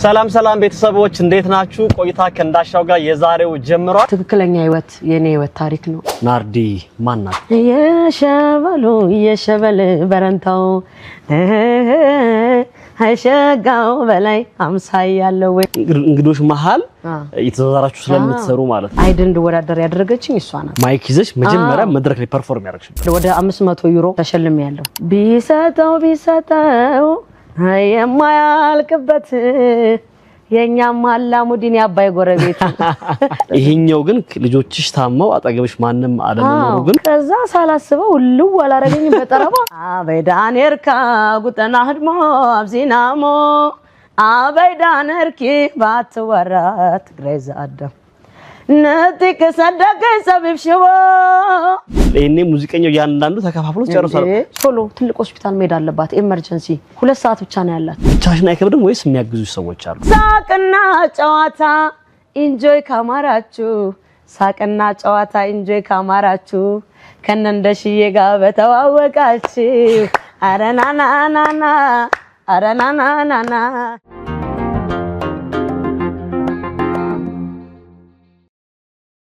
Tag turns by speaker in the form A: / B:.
A: ሰላም ሰላም ቤተሰቦች እንዴት ናችሁ? ቆይታ ከእንዳሻው ጋር የዛሬው ጀምሯል።
B: ትክክለኛ ህይወት የኔ ህይወት ታሪክ ነው።
A: ናርዲ ማን ናት?
B: የሸበል በረንታው አይሸጋው በላይ አምሳይ ያለው ወይ
A: እንግዶች መሃል እየተዛዛራችሁ ስለምትሰሩ ማለት ነው።
B: አይደል እንድወዳደር ያደረገችኝ እሷ ናት።
A: ማይክ ይዘሽ መጀመሪያ መድረክ ላይ ፐርፎርም ያደረግሽ
B: ወደ 500 ዩሮ ተሸልሜያለሁ። ቢሰጠው የማያልቅበት የኛም አላሙዲን ያባይ ጎረቤት
A: ይሄኛው ግን ልጆችሽ ታመው አጠገብሽ ማንንም አለመኖሩ ግን
B: ከዛ ሳላስበው ልው አላረገኝም በጠረባ አበዳኔርካ ጉጠና ህድሞ አብዚናሞ አበዳነርኪ ባትወራ ትግራይ ዛአደም ነጥቅ ሰደቀ ሰብሽቦ
A: እኔ ሙዚቀኛው ያንዳንዱ ተከፋፍሎ ጨርሷል።
B: ቶሎ ትልቅ ሆስፒታል መሄድ አለባት። ኤመርጀንሲ 2 ሰዓት ብቻ ነው ያላት።
A: ብቻሽን አይከብድም ወይስ የሚያግዙሽ ሰዎች አሉ?
B: ሳቅና ጨዋታ ኢንጆይ ካማራችሁ ሳቅና ጨዋታ ኢንጆይ ካማራችሁ ከነንደሽዬ ጋር በተዋወቃችሁ አረናናናና አረናናናና